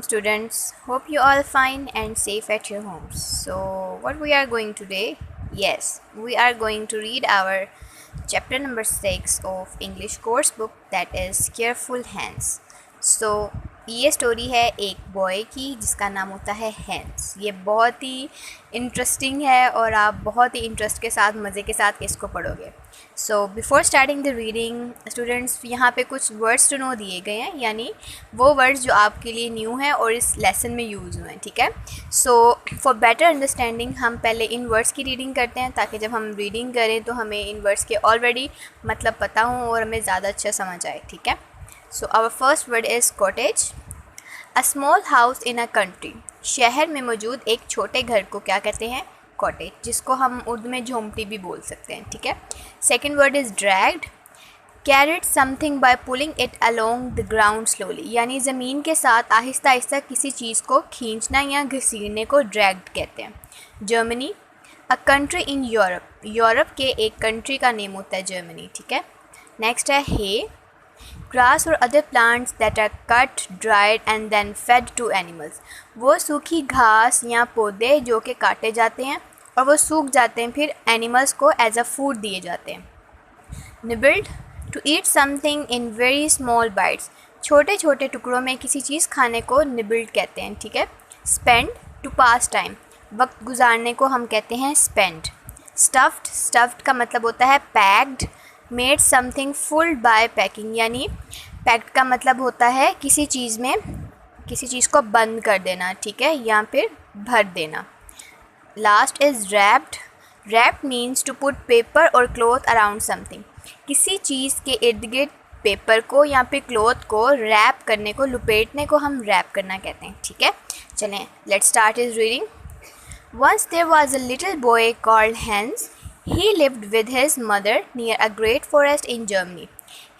Students, hope you all fine and safe at your homes. So what we are going today? Yes, we are going to read our chapter number 6 of English course book, that is Careful Hands. So ये story है एक boy की जिसका नाम होता है hence. ये बहुत ही इंटरेस्टिंग है और आप बहुत ही इंटरेस्ट के साथ मज़े के साथ इसको पढ़ोगे। So before starting the reading students, यहाँ पे कुछ वर्ड्स टू नो दिए गए हैं, यानी वो वर्ड्स जो आपके लिए न्यू हैं और इस लेसन में यूज़ हुए हैं। ठीक है, सो फॉर बेटर अंडरस्टैंडिंग हम पहले इन वर्ड्स की रीडिंग करते हैं, ताकि जब हम रीडिंग करें तो हमें इन वर्ड्स के ऑलरेडी मतलब पता हों और हमें ज़्यादा अच्छा समझ आए। ठीक है, so our first word is cottage. A small house in a country. शहर में मौजूद एक छोटे घर को क्या कहते हैं? कॉटेज, जिसको हम उर्दू में झोंपड़ी भी बोल सकते हैं। ठीक है, second word is dragged. Carried something bye pulling it along the ground slowly, यानी ज़मीन के साथ आहिस्ता आहिस्ता किसी चीज़ को खींचना या घसीटने को ड्रैग्ड कहते हैं। Germany. A country in Europe. Europe के एक कंट्री का नेम होता है जर्मनी। ठीक है, नेक्स्ट है हे। ग्रास और other plants that are cut, dried and then fed to animals. वो सूखी घास या पौधे जो कि काटे जाते हैं और वो सूख जाते हैं, फिर एनिमल्स को एज अ फूड दिए जाते हैं। Nibbled. To eat something in very small bites. छोटे छोटे टुकड़ों में किसी चीज़ खाने को निबल्ड कहते हैं। ठीक है, स्पेंड। To pass time. वक्त गुजारने को हम कहते हैं स्पेंड। स्टफ्ड। स्टफ्ड का मतलब होता है packed. Made something full by packing, यानी पैक्ड का मतलब होता है किसी चीज़ में किसी चीज़ को बंद कर देना। ठीक है, या फिर भर देना। Last is wrapped. Wrapped means to put paper और क्लॉथ अराउंड समथिंग। किसी चीज़ के इर्द गिर्द पेपर को या फिर क्लॉथ को रैप करने को, लुपेटने को हम रैप करना कहते हैं। ठीक है, चलें let's start his reading. Once there was a little boy called Hans. He lived with his mother near a great forest in Germany.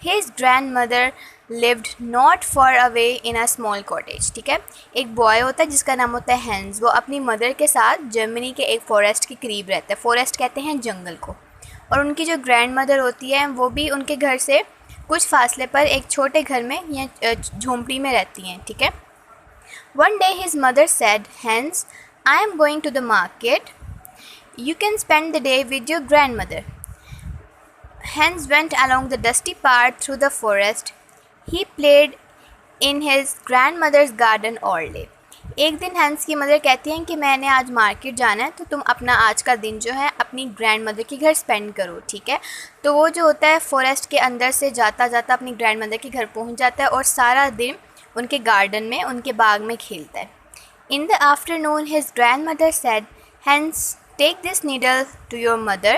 His grandmother lived not far away in a small cottage. ठीक है, एक boy होता है जिसका नाम होता है hence. वो अपनी मदर के साथ जर्मनी के एक फॉरेस्ट के करीब रहता है। फॉरेस्ट कहते हैं जंगल को। और उनकी जो ग्रैंड मदर होती है वो भी उनके घर से कुछ फासले पर एक छोटे घर में या झोंपड़ी में रहती हैं। ठीक है, One day his mother said, Hans, I am going to the market. You can spend the day with your grandmother. Hans went along the dusty path through the forest. He played in his grandmother's garden all day. एक दिन hence की mother कहती हैं कि मैंने आज market जाना है, तो तुम अपना आज का दिन जो है अपनी ग्रैंड मदर के घर स्पेंड करो। ठीक है, तो वो जो होता है फॉरेस्ट के अंदर से जाता जाता अपनी ग्रैंड मदर के घर पहुंच जाता है और सारा दिन उनके गार्डन में, उनके बाग में खेलता है। In the afternoon, his grandmother said, Hans, take this needle to your mother.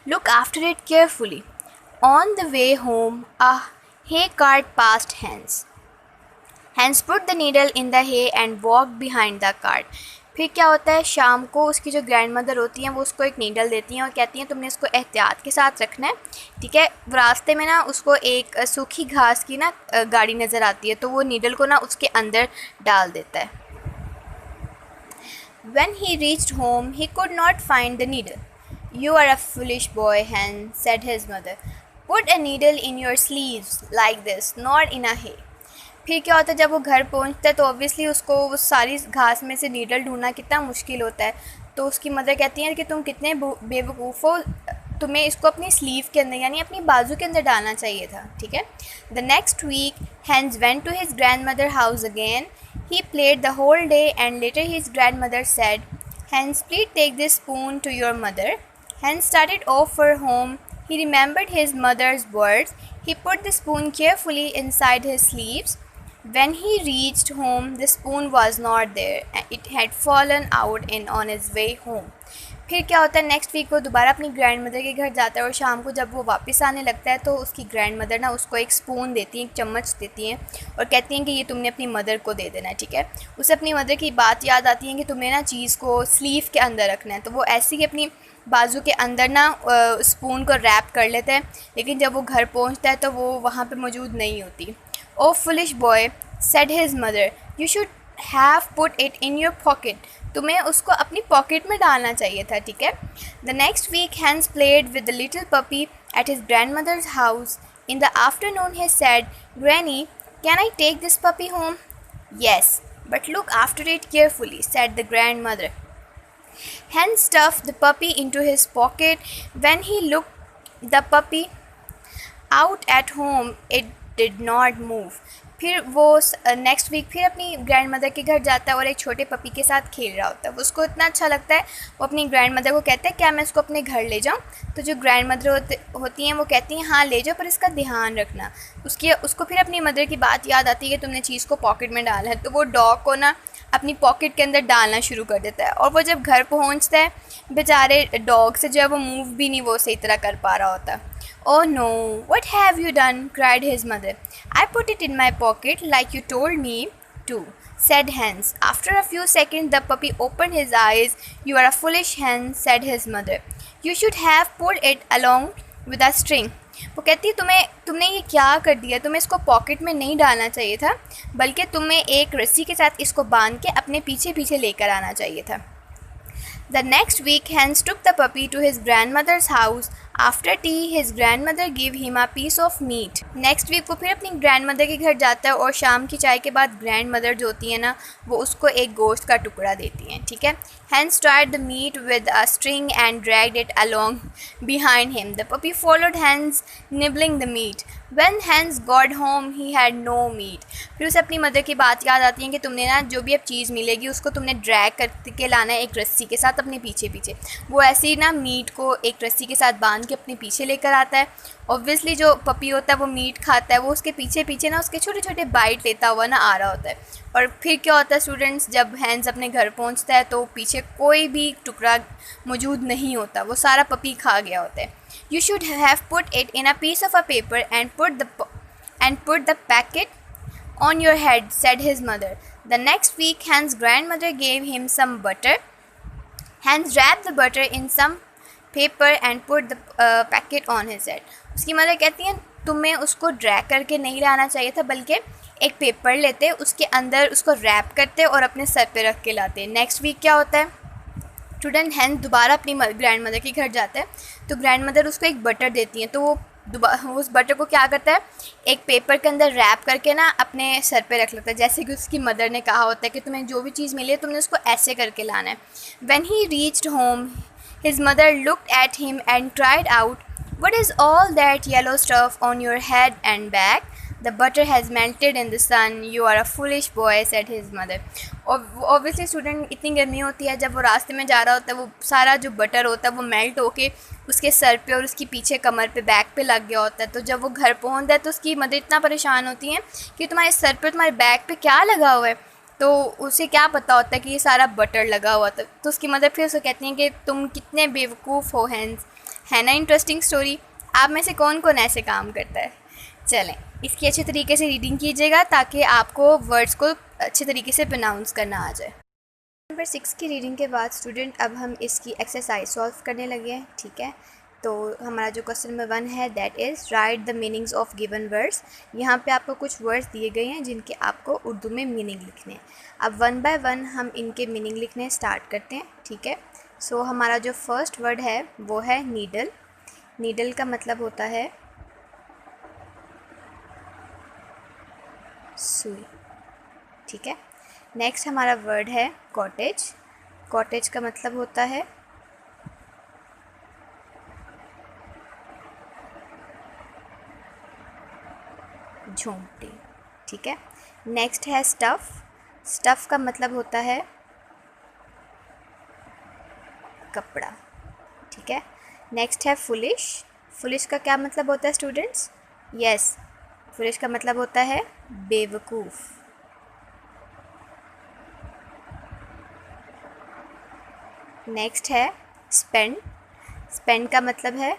Look after it carefully. On the way home, a hay cart passed Hans. Hans put the needle in the hay and walked behind the cart. फिर क्या होता है, शाम को उसकी जो grand mother होती हैं वो उसको एक नीडल देती हैं और कहती हैं तुमने इसको एहतियात के साथ रखना है। ठीक है, रास्ते में ना उसको एक सूखी घास की ना गाड़ी नज़र आती है, तो वो नीडल को ना उसके अंदर डाल देता है। When he reached home, he could not find the needle. You are a foolish boy, Hans, said his mother. Put a needle in your sleeves like this, not in a hay. फिर क्या होता है, जब वो घर पहुंचता है तो ऑब्वियसली उसको उस सारी घास में से नीडल ढूंढना कितना मुश्किल होता है। तो उसकी मदर कहती हैं कि तुम कितने बेवकूफ़ हो, तुम्हें इसको अपनी स्लीव के अंदर यानी अपनी बाजू के अंदर डालना चाहिए था। ठीक है, the next week Hans went to his grand mother house again. He played the whole day and later his grandmother said, Hans, please take this spoon to your mother. Hans started off for home. He remembered his mother's words. He put the spoon carefully inside his sleeves. When he reached home, the spoon was not there. It had fallen out on his way home. फिर क्या होता है, next week वो दोबारा अपनी grand mother के घर जाता है और शाम को जब वो वापस आने लगता है तो उसकी ग्रैंड मदर ना उसको एक स्पून देती हैं, एक चम्मच देती हैं और कहती हैं कि ये तुमने अपनी मदर को दे देना है। ठीक है, उसे अपनी मदर की बात याद आती है कि तुम्हें ना चीज़ को स्लीव के अंदर रखना है, तो वो ऐसे ही अपनी बाजू के अंदर ना स्पून को रैप कर लेता है, लेकिन जब वो घर पहुँचता है तो वो वहाँ पर मौजूद नहीं होती। Oh foolish boy, said his mother, you should have put it in your pocket. तुम्हें उसको अपनी पॉकेट में डालना चाहिए था. ठीक है. The next week Hans played with the little puppy at his grand mother's house. In the afternoon he said, Granny, can I take this puppy home? Yes, But look after it carefully, said the grandmother. Hen stuffed the puppy into his pocket. When he looked the puppy out at home, it did not move. फिर वो next week फिर अपनी grand mother के घर जाता है और एक छोटे पपी के साथ खेल रहा होता है. वो उसको इतना अच्छा लगता है, वो अपनी ग्रैंड मदर को कहता है क्या मैं इसको अपने घर ले जाऊँ. तो जो ग्रैंड मदर होती हैं वो कहती हैं हाँ ले जाओ, पर इसका ध्यान रखना. उसको फिर अपनी मदर की बात याद आती है कि तुमने चीज़ को पॉकेट में डाला है. तो वो डॉग को ना अपनी पॉकेट के अंदर डालना शुरू कर देता है, और वो जब घर पहुंचता है बेचारे डॉग से जो है वो मूव भी नहीं वो सही तरह कर पा रहा होता. Oh no, what have you done? Cried his mother. I put it in my pocket like you told me to, said Hans. After a few seconds, the puppy opened his eyes. You are a foolish hen, said his mother. You should have pulled it along with a string. वो कहती है तुमने ये क्या कर दिया, तुम्हें इसको पॉकेट में नहीं डालना चाहिए था, बल्कि तुम्हें एक रस्सी के साथ इसको बांध के अपने पीछे पीछे लेकर आना चाहिए था. The next week, Hans took the puppy to his grandmother's house. After tea, his grandmother gave him a piece of meat. Next week वो फिर अपनी grandmother के घर जाता है और शाम की चाय के बाद grandmother जो होती है ना वो उसको एक गोश्त का टुकड़ा देती हैं. ठीक है. Hans tied the meat with a string and dragged it along behind him. The puppy followed Hans, nibbling the meat. When Hans got home, he had no meat. फिर उसे अपनी मदर की बात याद आती है कि तुमने ना जो भी अब चीज़ मिलेगी उसको तुमने ड्रैग करके लाना है एक रस्सी के साथ अपने पीछे पीछे. वो ऐसे ही ना मीट को एक रस्सी के साथ बांध के अपने पीछे लेकर आता है. ऑब्वियसली जो पपी होता है वो मीट खाता है, वो उसके पीछे पीछे ना उसके छोटे छोटे बाइट लेता हुआ ना आ रहा होता है. और फिर क्या होता है स्टूडेंट्स, जब हैंस अपने घर पहुंचता है तो पीछे कोई भी टुकड़ा मौजूद नहीं होता, वो सारा पपी खा गया होता है. You should have put it in a piece of a paper and put the packet on your head, said his mother. The next week, Hans' grandmother gave him some butter. Hans wrapped the butter in some paper and put the packet on his head. उसकी mother कहती हैं तुम्हें उसको drag करके नहीं लाना चाहिए था, बल्कि एक पेपर लेते उसके अंदर उसको रैप करते और अपने सर पे रख के लाते. नेक्स्ट वीक क्या होता है स्टूडेंट, हैंस दोबारा अपनी ग्रैंड मदर के घर जाता है तो ग्रैंड मदर उसको एक बटर देती हैं. तो वो उस बटर को क्या करता है एक पेपर के अंदर रैप करके ना अपने सर पे रख लेता है, जैसे कि उसकी मदर ने कहा होता है कि तुम्हें जो भी चीज़ मिली है तुमने उसको ऐसे करके लाना है. When he reached home his mother looked at him and cried out, what is all that yellow stuff on your head and back? The butter has melted in the sun. You are a foolish boy, said his mother. Obviously student इतनी गर्मी होती है, जब वो रास्ते में जा रहा होता है वो सारा जो बटर होता है वो मेल्ट होके उसके सर पे और उसकी पीछे कमर पे बैक पे लग गया होता है. तो जब वो घर पहुंचता है तो उसकी मदर इतना परेशान होती है कि तुम्हारे सर पे तुम्हारे बैक पे क्या लगा हुआ है. तो उसे क्या पता होता है कि ये सारा बटर लगा हुआ था. तो उसकी मदर फिर उसे कहती हैं कि तुम कितने बेवकूफ़ हो हैंस. है ना इंटरेस्टिंग स्टोरी. आप में से कौन कौन ऐसे काम करता है. चलें इसकी अच्छे तरीके से रीडिंग कीजिएगा ताकि आपको वर्ड्स को अच्छे तरीके से प्रोनाउंस करना आ जाए. नंबर 6 की रीडिंग के बाद स्टूडेंट अब हम इसकी एक्सरसाइज सॉल्व करने लगे हैं. ठीक है. तो हमारा जो क्वेश्चन नंबर 1 है that is right the meanings of given words. यहाँ पे आपको कुछ वर्ड्स दिए गए हैं जिनके आपको उर्दू में मीनिंग लिखने हैं. अब 1 बाय 1 हम इनके मीनिंग लिखने स्टार्ट करते हैं. ठीक है. सो हमारा जो फर्स्ट वर्ड है वो है नीडल. नीडल का मतलब होता है सुई. ठीक है. नेक्स्ट हमारा वर्ड है कॉटेज. कॉटेज का मतलब होता है झोंपड़ी. ठीक है. नेक्स्ट है स्टफ़. स्टफ़ का मतलब होता है कपड़ा. ठीक है. नेक्स्ट है फुलिश. फुलिश का क्या मतलब होता है स्टूडेंट्स. यस, फुलिश का मतलब होता है बेवकूफ़. नेक्स्ट है स्पेंड. स्पेंड का मतलब है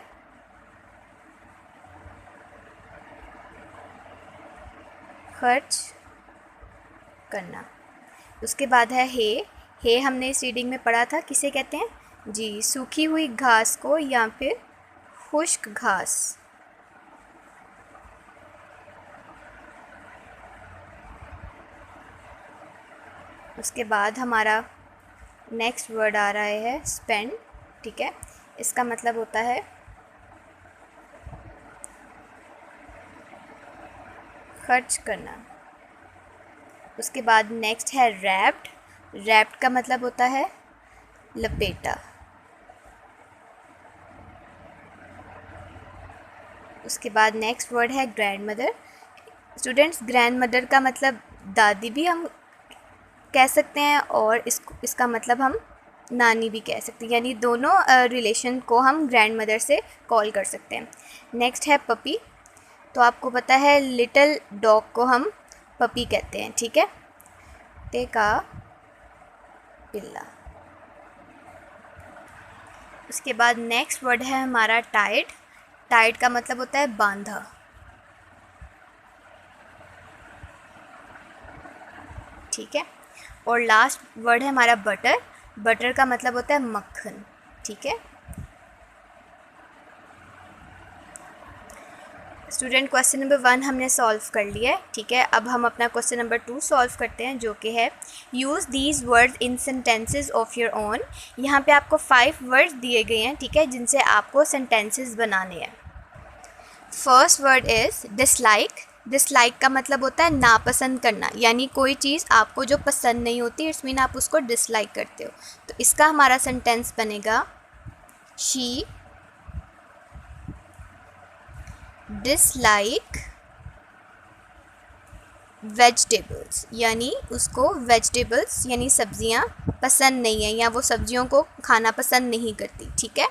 खर्च करना. उसके बाद है हे. हे हमने इस रीडिंग में पढ़ा था, किसे कहते हैं जी, सूखी हुई घास को या फिर खुश्क घास. उसके बाद हमारा नेक्स्ट वर्ड आ रहा है स्पेंड. ठीक है. इसका मतलब होता है खर्च करना. उसके बाद नेक्स्ट है रैप्ड। रैप्ड का मतलब होता है लपेटा। उसके बाद नेक्स्ट वर्ड है grand mother. Students, grand mother का मतलब दादी भी हम कह सकते हैं और इसका मतलब हम नानी भी कह सकते हैं, यानी दोनों रिलेशन को हम ग्रैंड मदर से कॉल कर सकते हैं। नेक्स्ट है पपी। तो आपको पता है लिटिल डॉग को हम पपी कहते हैं, ठीक है। ते का पिल्ला। उसके बाद नेक्स्ट वर्ड है हमारा टाइड। टाइड का मतलब होता है बांधा। ठीक है। और लास्ट वर्ड है हमारा बटर। बटर का मतलब होता है मक्खन, ठीक है। स्टूडेंट, क्वेश्चन नंबर 1 हमने सॉल्व कर लिया है, ठीक है। अब हम अपना क्वेश्चन नंबर 2 सॉल्व करते हैं, जो कि है use these words in sentences of your own. यहाँ पे आपको 5 वर्ड्स दिए गए हैं, ठीक है, जिनसे आपको सेंटेंसेस बनाने हैं। First word is dislike. Dislike का मतलब होता है नापसंद करना, यानी कोई चीज़ आपको जो पसंद नहीं होती, इट्स मीन आप उसको डिसलाइक करते हो। तो इसका हमारा सेंटेंस बनेगा शी डिसलाइक वेजिटेबल्स, यानी उसको वेजिटेबल्स यानी सब्जियां पसंद नहीं है, या वो सब्जियों को खाना पसंद नहीं करती, ठीक है।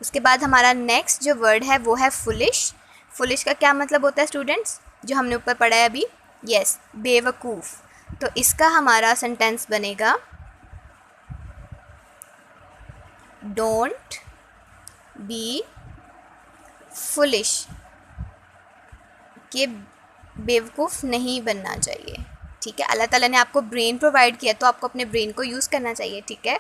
उसके बाद हमारा नेक्स्ट जो वर्ड है वो है फुलिश। फुलिश का क्या मतलब होता है स्टूडेंट्स, जो हमने ऊपर पढ़ा है अभी, यस, बेवकूफ़। तो इसका हमारा सेंटेंस बनेगा डोंट बी फुलिश, कि बेवकूफ़ नहीं बनना चाहिए, ठीक है। अल्लाह ताला ने आपको ब्रेन प्रोवाइड किया तो आपको अपने ब्रेन को यूज़ करना चाहिए, ठीक है।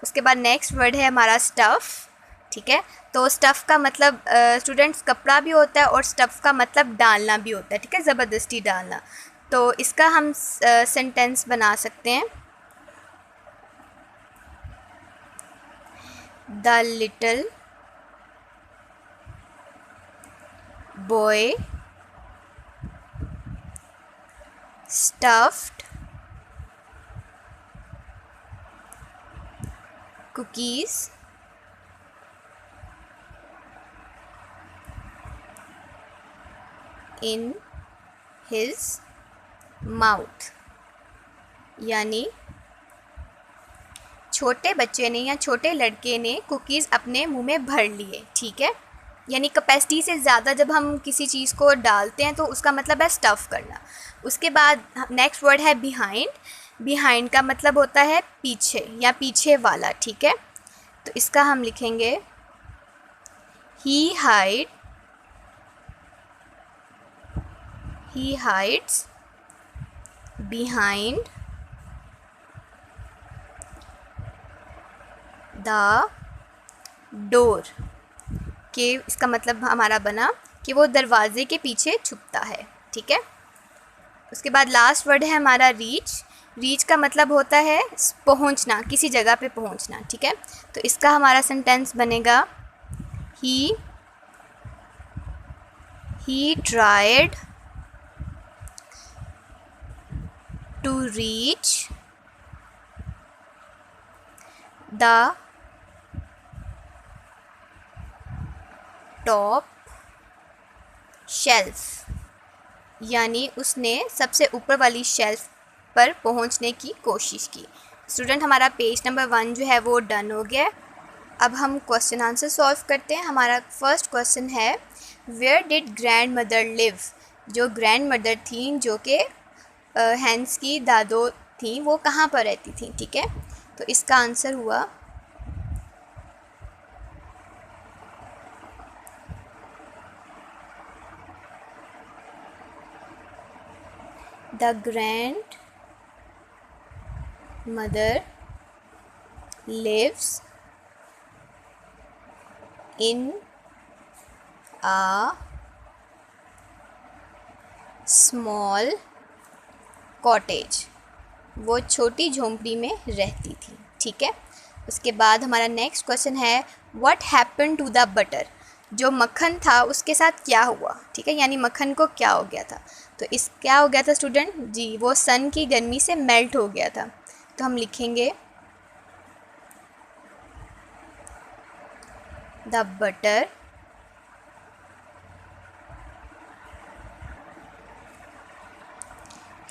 उसके बाद नेक्स्ट वर्ड है हमारा स्टफ़, ठीक है। तो स्टफ़ का मतलब स्टूडेंट्स कपड़ा भी होता है और स्टफ़ का मतलब डालना भी होता है, ठीक है, ज़बरदस्ती डालना। तो इसका हम सेंटेंस बना सकते हैं the little boy stuffed cookies in his mouth, यानी छोटे बच्चे ने या छोटे लड़के ने कुकीज़ अपने मुंह में भर लिए, ठीक है। यानी कैपेसिटी से ज़्यादा जब हम किसी चीज़ को डालते हैं तो उसका मतलब है स्टफ़ करना। उसके बाद नेक्स्ट वर्ड है बिहाइंड। बिहाइंड का मतलब होता है पीछे या पीछे वाला, ठीक है। तो इसका हम लिखेंगे ही हाइड्स बिहाइंड द डोर, कि इसका मतलब हमारा बना कि वो दरवाजे के पीछे छुपता है, ठीक है। उसके बाद लास्ट वर्ड है हमारा रीच। रीच का मतलब होता है पहुंचना, किसी जगह पे पहुंचना, ठीक है। तो इसका हमारा सेंटेंस बनेगा he tried to reach the top shelf, यानी उसने सबसे ऊपर वाली शेल्फ पर पहुंचने की कोशिश की। स्टूडेंट, हमारा पेज नंबर 1 जो है वो डन हो गया। अब हम क्वेश्चन आंसर सॉल्व करते हैं। हमारा फर्स्ट क्वेश्चन है where did grand mother live. जो ग्रैंड मदर थी, जो कि हैंस की दादो थी, वो कहाँ पर रहती थी, ठीक है। तो इसका आंसर हुआ The grandmother lives in a small cottage. वो छोटी झोंपड़ी में रहती थी, ठीक है। उसके बाद हमारा नेक्स्ट क्वेश्चन है What happened to the butter? जो मक्खन था उसके साथ क्या हुआ, ठीक है, यानी मक्खन को क्या हो गया था। तो इस क्या हो गया था स्टूडेंट जी, वो सन की गर्मी से मेल्ट हो गया था। तो हम लिखेंगे द बटर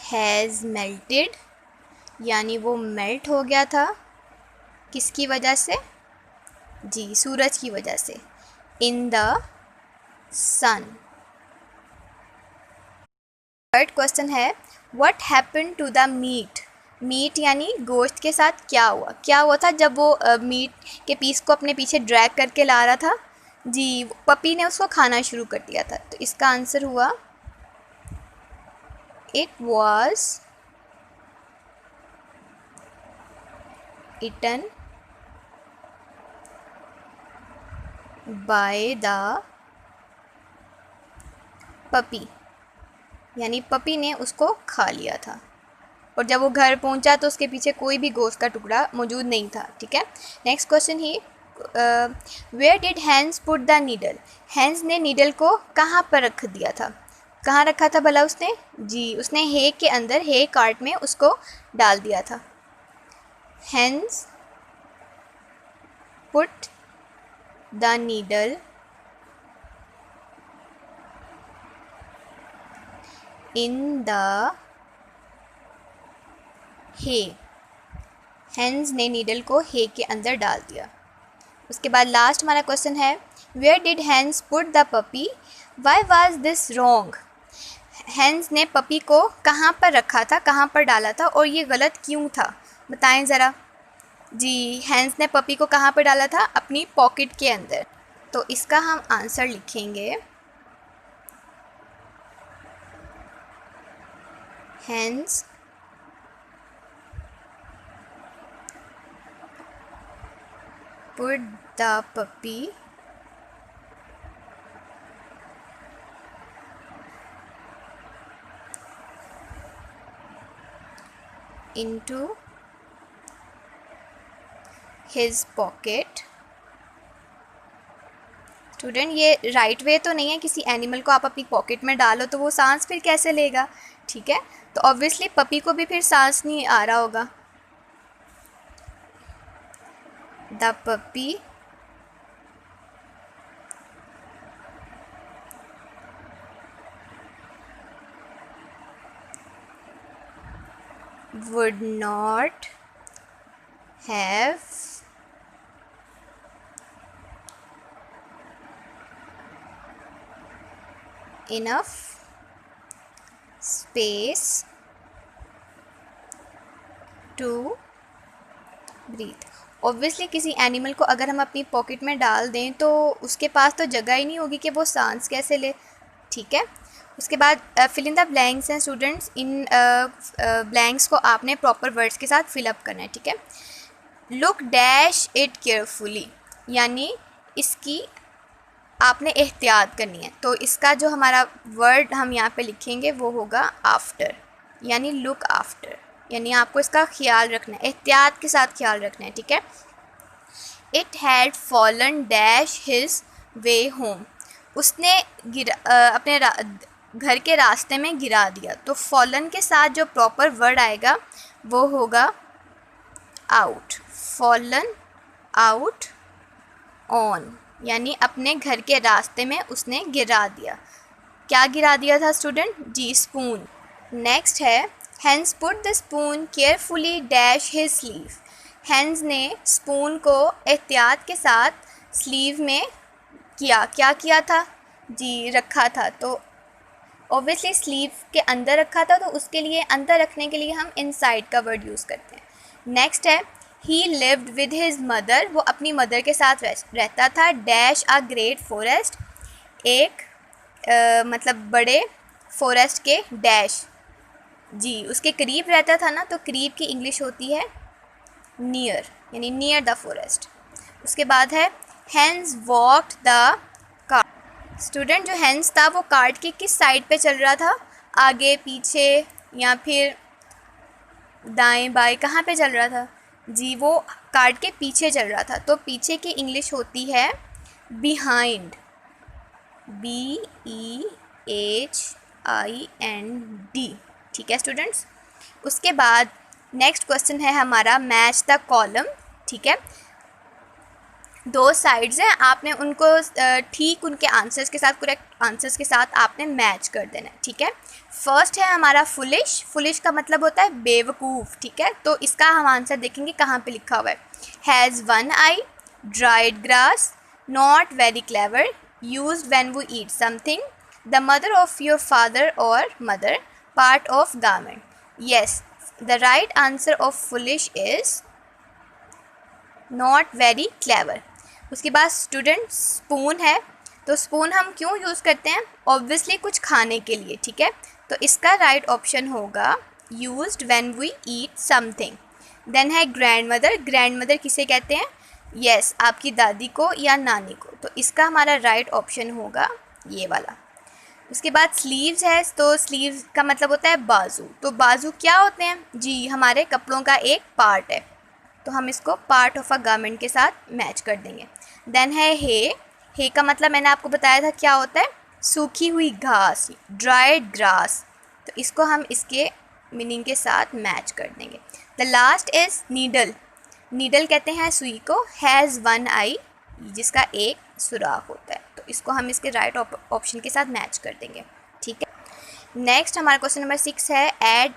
हैज़ मेल्टेड, यानी वो मेल्ट हो गया था किसकी वजह से जी, सूरज की वजह से, in the sun. Third question है what happened to the meat. Meat यानी गोश्त के साथ क्या हुआ था जब वो मीट के पीस को अपने पीछे ड्रैग करके ला रहा था जी, पपी ने उसको खाना शुरू कर दिया था। तो इसका आंसर हुआ it was eaten by the puppy, यानी पपी ने उसको खा लिया था। और जब वो घर पहुंचा तो उसके पीछे कोई भी गोश्त का टुकड़ा मौजूद नहीं था। ठीक है, नेक्स्ट क्वेश्चन ही where did Hans put the needle. Hans ने नीडल को कहाँ पर रख दिया था, कहाँ रखा था भला उसने जी, उसने हे के अंदर, हे कार्ट में उसको डाल दिया था। Hans put the needle in the hay, Hans ने नीडल को हे के अंदर डाल दिया। उसके बाद लास्ट हमारा क्वेश्चन है where did Hans put the puppy, why was this wrong. Hans ने पपी को कहाँ पर रखा था, कहाँ पर डाला था, और ये गलत क्यों था, बताएं ज़रा जी। हैंस ने पपी को कहाँ पर डाला था, अपनी पॉकेट के अंदर। तो इसका हम आंसर लिखेंगे Hans put the puppy into his pocket। Student ये राइट वे तो नहीं है, किसी एनिमल को आप अपनी पॉकेट में डालो तो वो सांस फिर कैसे लेगा। ठीक है, तो ऑब्वियसली पपी को भी फिर सांस नहीं आ रहा होगा। The puppy would not have enough space to breathe। Obviously किसी एनिमल को अगर हम अपनी पॉकेट में डाल दें तो उसके पास तो जगह ही नहीं होगी कि वो सांस कैसे ले। ठीक है, उसके बाद फिल इन द ब्लैंक्स हैं स्टूडेंट्स। इन ब्लैंक्स को आपने प्रॉपर वर्ड्स के साथ फिल अप करना है। ठीक है, लुक डैश इट केयरफुली, यानी इसकी आपने एहतियात करनी है। तो इसका जो हमारा वर्ड हम यहाँ पे लिखेंगे वो होगा आफ्टर, यानी लुक आफ्टर, यानी आपको इसका ख्याल रखना है, एहतियात के साथ ख्याल रखना है। ठीक है, it had fallen dash his way home, उसने अपने घर के रास्ते में गिरा दिया। तो फॉलन के साथ जो प्रॉपर वर्ड आएगा वो होगा आउट, फॉलन आउट ऑन, यानी अपने घर के रास्ते में उसने गिरा दिया। क्या गिरा दिया था स्टूडेंट जी, स्पून। नेक्स्ट है Hans put the spoon carefully dash his sleeve, Hans ने स्पून को एहतियात के साथ स्लीव में क्या किया था जी, रखा था। तो ऑब्वियसली स्लीव के अंदर रखा था, तो उसके लिए अंदर रखने के लिए हम इनसाइड का वर्ड यूज़ करते हैं। नेक्स्ट है ही लिव्ड विद हिज मदर, वो अपनी मदर के साथ रहता था डैश अ ग्रेट फॉरेस्ट, एक मतलब बड़े फॉरेस्ट के डैश जी, उसके करीब रहता था ना, तो करीब की इंग्लिश होती है नियर, यानी नियर द फॉरेस्ट। उसके बाद है Hans walked the cart. Student जो हैंस था वो कार्ट की किस साइड पे चल रहा था, आगे पीछे या फिर दाएं बाएं, कहाँ पे चल रहा था जी, वो कार्ट के पीछे चल रहा था। तो पीछे की इंग्लिश होती है बिहाइंड, BEHIND। IND। ठीक है स्टूडेंट्स। उसके बाद नेक्स्ट क्वेश्चन है हमारा मैच द कॉलम। ठीक है, दो साइड्स हैं, आपने उनको ठीक उनके आंसर्स के साथ, करेक्ट आंसर्स के साथ आपने मैच कर देना है। ठीक है, फर्स्ट है हमारा फुलिश। फुलिश का मतलब होता है बेवकूफ़। ठीक है, तो इसका हम आंसर देखेंगे कहाँ पे लिखा हुआ है। Has one eye, dried grass, not very clever, used when we eat something, the mother of your father और mother, part of garment. Yes, the right answer of foolish is not very clever. उसके बाद student spoon है, तो spoon हम क्यों use करते हैं? Obviously कुछ खाने के लिए। ठीक है, तो इसका राइट ऑप्शन होगा used when we eat something. Then है ग्रैंड मदर। ग्रैंड मदर किसे कहते हैं? यस, आपकी दादी को या नानी को। तो इसका हमारा राइट ऑप्शन होगा ये वाला। उसके बाद स्लीव्स है, तो स्लीव्स का मतलब होता है बाजू। तो बाजू क्या होते हैं? जी, हमारे कपड़ों का एक पार्ट है, तो हम इसको पार्ट ऑफ अ गारमेंट के साथ मैच कर देंगे। देन है हे का मतलब मैंने आपको बताया था क्या होता है? सूखी हुई घास, ड्राइड ग्रास। तो इसको हम इसके मीनिंग के साथ मैच कर देंगे। The last is needle. Needle कहते हैं सुई को। हैज़ वन आई, जिसका एक सुराख होता है, तो इसको हम इसके राइट ऑप्शन के साथ मैच कर देंगे। ठीक है, नेक्स्ट हमारा क्वेश्चन नंबर 6 है ऐड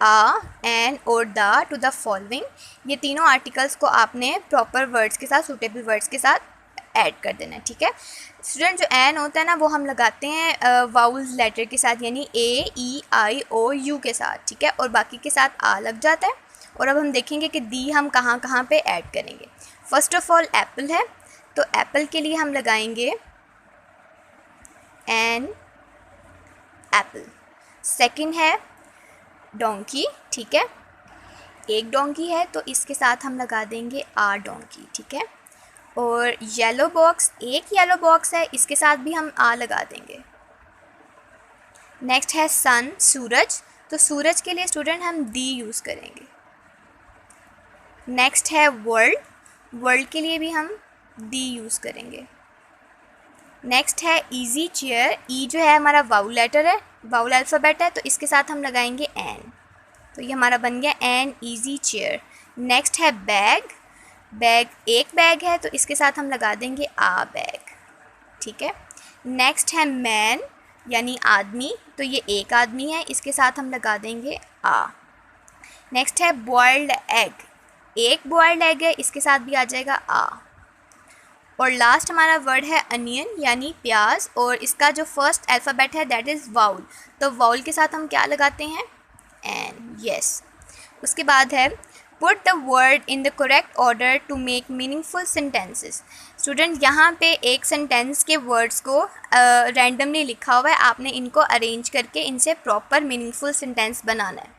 आ, एन और द टू द फॉलोइंग। ये तीनों आर्टिकल्स को आपने प्रॉपर वर्ड्स के साथ, सूटेबल वर्ड्स के साथ ऐड कर देना है। ठीक है स्टूडेंट, जो एन होता है ना वो हम लगाते हैं वाउल्स लेटर के साथ, यानी ए, ई, आई, ओ, यू के साथ। ठीक है, और बाकी के साथ आ लग जाता है। और अब हम देखेंगे कि दी हम कहाँ कहाँ पे ऐड करेंगे। फर्स्ट ऑफ ऑल एप्पल है, तो एप्पल के लिए हम लगाएंगे एन एप्पल। सेकंड है डोंकी। ठीक है, एक डोंकी है तो इसके साथ हम लगा देंगे आ डोंकी। ठीक है, और येलो बॉक्स, एक येलो बॉक्स है, इसके साथ भी हम आ लगा देंगे। नेक्स्ट है सन, सूरज, तो सूरज के लिए स्टूडेंट हम दी यूज़ करेंगे। नेक्स्ट है वर्ल्ड, वर्ल्ड के लिए भी हम दी यूज़ करेंगे। नेक्स्ट है इजी चेयर। ई जो है हमारा वाउल लेटर है, वाउल अल्फ़ाबेट है, तो इसके साथ हम लगाएंगे एन, तो ये हमारा बन गया एन इजी चेयर। नेक्स्ट है बैग। बैग, एक बैग है, तो इसके साथ हम लगा देंगे आ बैग। ठीक है, नेक्स्ट है मैन यानी आदमी, तो ये एक आदमी है, इसके साथ हम लगा देंगे आ। नेक्स्ट है बॉइल्ड एग, एक बॉइल्ड एग है, इसके साथ भी आ जाएगा आ। और लास्ट हमारा वर्ड है अनियन यानी प्याज, और इसका जो फर्स्ट अल्फ़ाबेट है दैट इज़ वाउल, तो वाउल के साथ हम क्या लगाते हैं? एन। यस, उसके बाद है put the word in the correct order to make meaningful sentences. Student यहाँ पे एक सेंटेंस के वर्ड्स को रैंडमली लिखा हुआ है, आपने इनको अरेंज करके इनसे प्रॉपर मीनिंगफुल सेंटेंस बनाना है।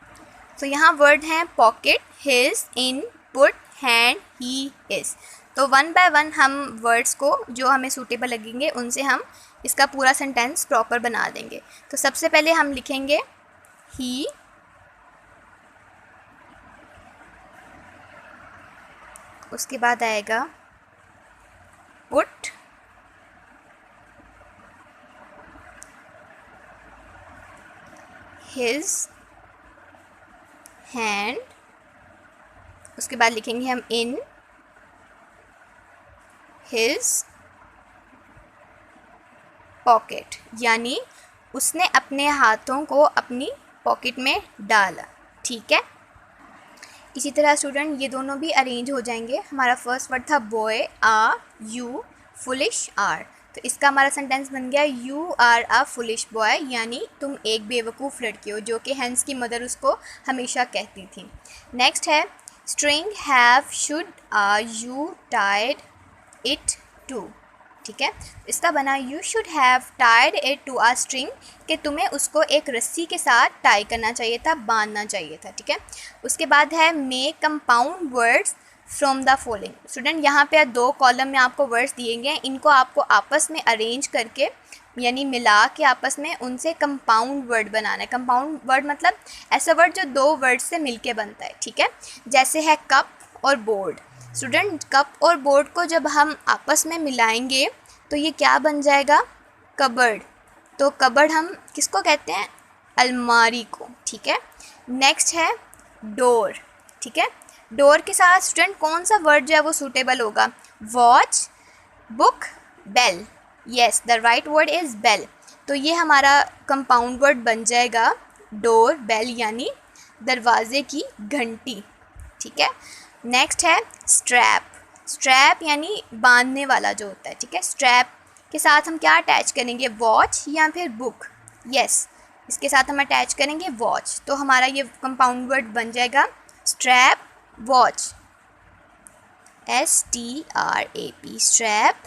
तो यहाँ वर्ड हैं पॉकेट, हिज, इन, पुट, हैंड, ही, हिज। तो वन बाय वन हम वर्ड्स को जो हमें सूटेबल लगेंगे उनसे हम इसका पूरा सेंटेंस प्रॉपर बना देंगे। तो सबसे पहले हम लिखेंगे ही, उसके बाद आएगा पुट, हिज हैंड, उसके बाद लिखेंगे हम इन हिज पॉकेट, यानी उसने अपने हाथों को अपनी पॉकेट में डाला। ठीक है, इसी तरह स्टूडेंट ये दोनों भी अरेंज हो जाएंगे। हमारा फर्स्ट वर्ड था boy, a, you, foolish, are, तो इसका हमारा सेंटेंस बन गया you are a foolish boy, यानी तुम एक बेवकूफ़ लड़की हो, जो कि हैंस की मदर उसको हमेशा कहती थी। नेक्स्ट है string, have, should, are, you, tied it to. ठीक है, इसका बना you should have tied it to a string, कि तुम्हें उसको एक रस्सी के साथ टाई करना चाहिए था, बांधना चाहिए था। ठीक है, उसके बाद है make compound words from the following. Student यहाँ पे दो कॉलम में आपको वर्ड्स दिए गए हैं, इनको आपको आपस में अरेंज करके यानी मिला के आपस में उनसे कंपाउंड वर्ड बनाना है। कंपाउंड वर्ड मतलब ऐसा वर्ड जो दो वर्ड से मिलके बनता है। ठीक है, जैसे है कप और बोर्ड। स्टूडेंट कप और बोर्ड को जब हम आपस में मिलाएंगे तो ये क्या बन जाएगा? कबर्ड। तो कबर्ड हम किसको कहते हैं? अलमारी को, ठीक है। नेक्स्ट है डोर, ठीक है। डोर के साथ स्टूडेंट कौन सा वर्ड जो है वो सूटेबल होगा? Watch, book, bell. Yes, the right word is bell. तो ये हमारा कंपाउंड वर्ड बन जाएगा डोर, बेल यानी दरवाजे की घंटी, ठीक है। नेक्स्ट है स्ट्रैप। स्ट्रैप यानी बांधने वाला जो होता है, ठीक है। स्ट्रैप के साथ हम क्या अटैच करेंगे? वॉच या फिर बुक? यस, इसके साथ हम अटैच करेंगे वॉच। तो हमारा ये कंपाउंड वर्ड बन जाएगा strap, watch, STRAP, strap,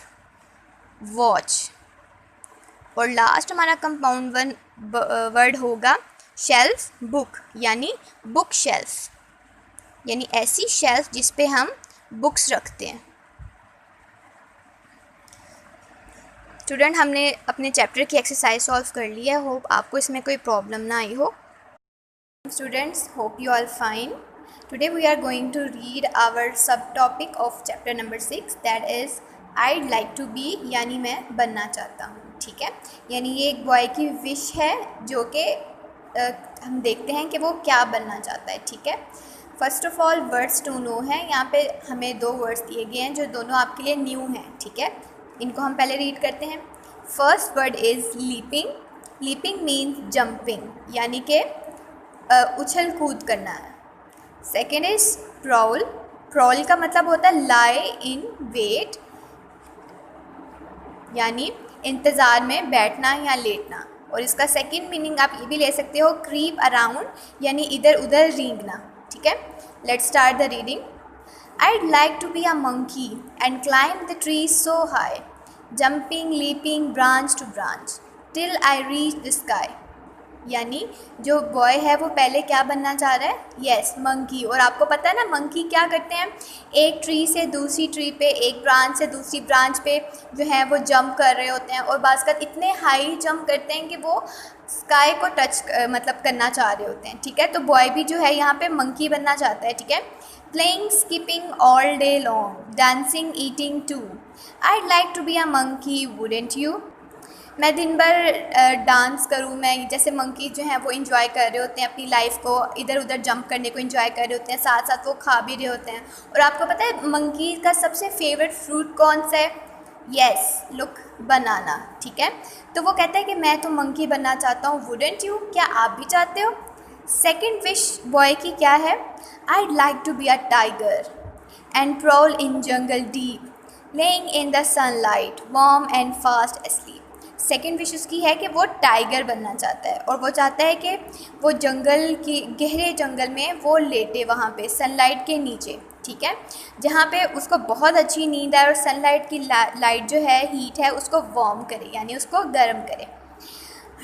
watch. और लास्ट हमारा कंपाउंड वर्ड होगा शेल्फ, बुक, यानी बुक शेल्फ, यानी ऐसी शेल्फ जिस पे हम बुक्स रखते हैं। स्टूडेंट, हमने अपने चैप्टर की एक्सरसाइज सॉल्व कर ली है। होप आपको इसमें कोई प्रॉब्लम ना आई हो। Students, hope you all fine. Today we are going to read our subtopic of chapter number 6, that is I'd like to be, यानी मैं बनना चाहता हूँ, ठीक है। यानी ये एक बॉय की विश है जो कि हम देखते हैं कि वो क्या बनना चाहता है, ठीक है। First of all words to know है। यहाँ पे हमें 2 वर्ड्स दिए गए हैं जो दोनों आपके लिए न्यू हैं, ठीक है। इनको हम पहले रीड करते हैं। First word is leaping. Leaping means jumping, यानी कि उछल कूद करना है। Second is prowl. प्रॉल का मतलब होता है लाई इन वेट, यानी इंतज़ार में बैठना या लेटना। और इसका सेकेंड मीनिंग आप ये भी ले सकते हो क्रीप अराउंड, यानी इधर उधर रेंगना, ठीक है। Let's start the reading. I'd like to be a monkey and climb the trees so high, jumping, leaping branch to branch, till I reach the sky. यानी जो बॉय है वो पहले क्या बनना चाह रहा है? Yes, monkey. और आपको पता है ना मंकी क्या करते हैं? एक ट्री से दूसरी ट्री पे, एक ब्रांच से दूसरी ब्रांच पे जो है वो जंप कर रहे होते हैं, और बाज़ का इतने हाई जंप करते हैं कि वो स्काई को टच मतलब करना चाह रहे होते हैं, ठीक है। तो बॉय भी जो है यहाँ पे मंकी बनना चाहता है, ठीक है। Playing skipping all day long, dancing eating too, I'd like to be a monkey, wouldn't you? मैं दिन भर डांस करूँ, मैं जैसे मंकी जो हैं वो इन्जॉय कर रहे होते हैं अपनी लाइफ को, इधर उधर जंप करने को इन्जॉय कर रहे होते हैं, साथ साथ वो खा भी रहे होते हैं। और आपको पता है मंकी का सबसे फेवरेट फ्रूट कौन सा है? यस, लुक, बनाना, ठीक है। तो वो कहता है कि मैं तो मंकी बनना चाहता हूँ, वुडेंट यू? क्या आप भी चाहते हो? सेकेंड विश बॉय की क्या है? I'd like to be a tiger and prowl in jungle deep, laying in the sunlight, warm and fast asleep. Second wish उसकी है कि वो टाइगर बनना चाहता है, और वो चाहता है कि वो जंगल की गहरे जंगल में वो लेटे वहाँ पे सनलाइट के नीचे, ठीक है, जहाँ पे उसको बहुत अच्छी नींद आए और सनलाइट की लाइट जो है, हीट है, उसको वार्म करे, यानी उसको गर्म करे।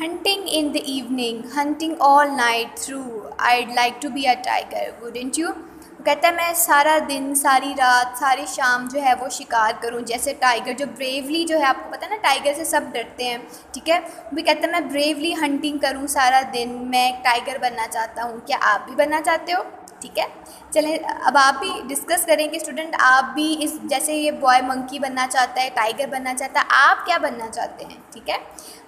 Hunting in the evening, hunting all night through, I'd like to be a tiger, wouldn't you? कहता है मैं सारा दिन, सारी रात, सारी शाम जो है वो शिकार करूं, जैसे टाइगर जो ब्रेवली जो है, आपको पता है ना टाइगर से सब डरते हैं, ठीक है। वो भी कहता है मैं ब्रेवली हंटिंग करूं सारा दिन, मैं एक टाइगर बनना चाहता हूं। क्या आप भी बनना चाहते हो? ठीक है, चलें अब आप भी डिस्कस करें कि स्टूडेंट आप भी इस, जैसे ये बॉय मंकी बनना चाहता है, टाइगर बनना चाहता है, आप क्या बनना चाहते हैं? ठीक है,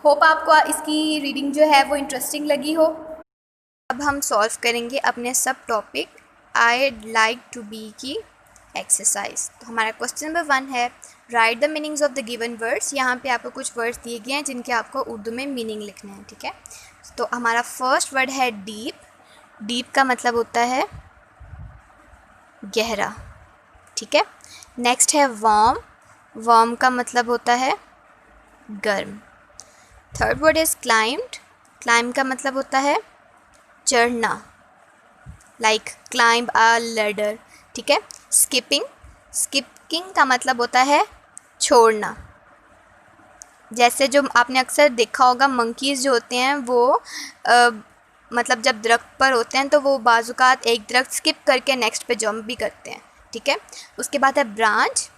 होप आपको इसकी रीडिंग जो है वो इंटरेस्टिंग लगी हो। अब हम सॉल्व करेंगे अपने सब topic I'd like to be की एक्सरसाइज। तो हमारा क्वेश्चन नंबर 1 है right the meanings of the given words. यहाँ पे आपको कुछ वर्ड्स दिए गए हैं जिनके आपको उर्दू में मीनिंग लिखने हैं, ठीक है। तो हमारा फर्स्ट वर्ड है डीप। डीप का मतलब होता है गहरा, ठीक है। नेक्स्ट है वार्म। वार्म का मतलब होता है गर्म। Third word is climbed. Climb का मतलब होता है चढ़ना, लाइक क्लाइंब अ लैडर, ठीक है। स्किपिंग, स्किपिंग का मतलब होता है छोड़ना। जैसे जो आपने अक्सर देखा होगा मंकीज़ जो होते हैं वो मतलब जब दरख्त पर होते हैं तो वो बाज़ुकात एक दरख्त स्किप करके नेक्स्ट पे जंप भी करते हैं, ठीक है। उसके बाद है ब्रांच।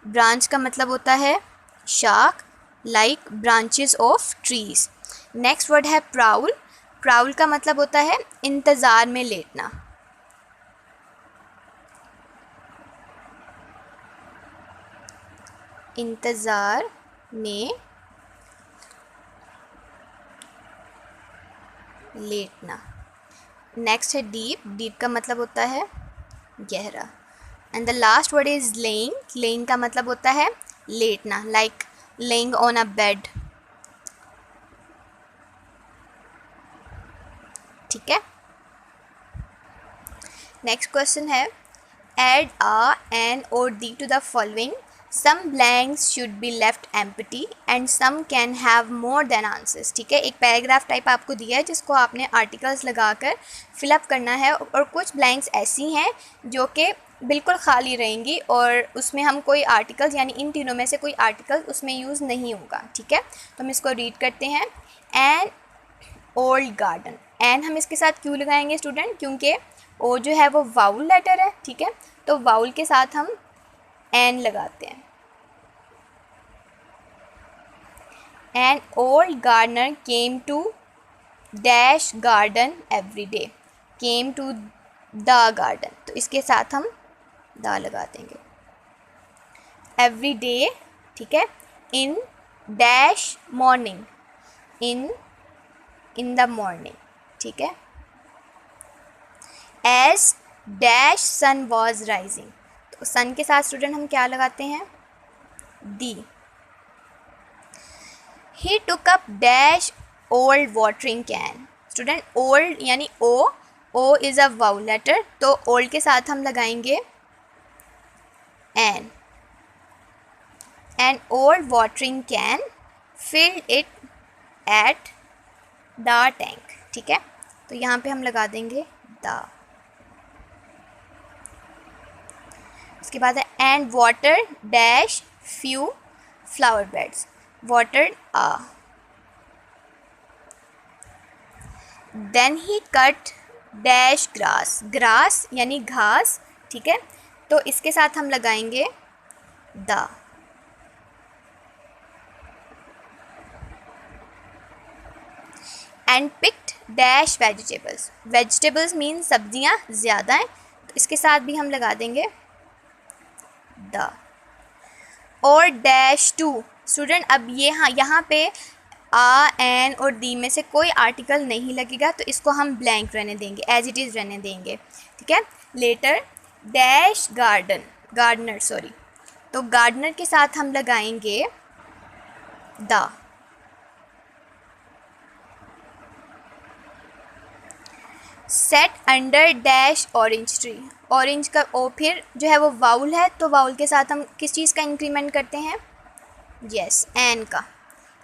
ब्रांच का मतलब होता है शाख, like branches of trees. Next word है प्राउल। प्राउल का मतलब होता है इंतज़ार में लेटना। इंतज़ार में लेटना। नेक्स्ट है डीप, डीप का मतलब होता है गहरा। And the last word is laying, laying का मतलब होता है लेटना, like laying on a bed. ठीक है। नेक्स्ट क्वेश्चन है add a, an or the to the following. Some blanks should be left empty and some can have more than answers. ठीक है, एक पैराग्राफ टाइप आपको दिया है जिसको आपने आर्टिकल्स लगाकर फिलअप करना है, और कुछ ब्लैंक्स ऐसी हैं जो कि बिल्कुल खाली रहेंगी और उसमें हम कोई आर्टिकल्स यानी इन तीनों में से कोई आर्टिकल उसमें यूज़ नहीं होगा। ठीक है, तो हम इसको रीड करते हैं। एन ओल्ड गार्डन, एन हम इसके साथ क्यों लगाएंगे स्टूडेंट, क्योंकि ओ जो है वो वाउल लेटर है। ठीक है, तो वाउल के साथ हम एन लगाते हैं। An old gardener came to dash garden every day, came to the garden, तो इसके साथ हम द लगा देंगे। एवरी डे, ठीक है, in dash morning, in the morning. ठीक है, as dash sun was rising, तो सन के साथ स्टूडेंट हम क्या लगाते हैं, the. He took up dash old watering can, student old यानी O, O is a vowel letter, तो ओल्ड के साथ हम लगाएंगे an. An old watering can filled it at the tank. ठीक है, तो यहाँ पे हम लगा देंगे द। उसके बाद है and water dash few flower beds, watered a. Then he cut dash grass, grass यानी घास। ठीक है, तो इसके साथ हम लगाएंगे the. And picked dash vegetables, vegetables mean सब्जियां ज़्यादा हैं, तो इसके साथ भी हम लगा देंगे द। और डैश टू, स्टूडेंट अब ये यहाँ पे आ, एन और दी में से कोई आर्टिकल नहीं लगेगा, तो इसको हम ब्लैंक रहने देंगे, एज इट इज़ रहने देंगे। ठीक है, later dash garden, gardener sorry, तो गार्डनर के साथ हम लगाएंगे the. Sat under dash orange tree, orange का ओ फिर जो है वो वाउल है, तो वाउल के साथ हम किस चीज़ का इंक्रीमेंट करते हैं, यस एन का।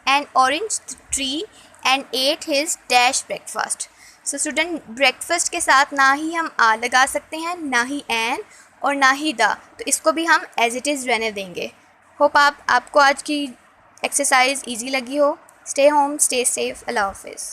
N orange tree and at his dash breakfast, so student breakfast के साथ ना ही हम आ लगा सकते हैं, ना ही एन और ना ही द, तो इसको भी हम एज इट इज़ रहने देंगे। होप आपको आज की एक्सरसाइज ईजी लगी हो। स्टे होम, स्टे सेफ, अल्लाह हाफिज़।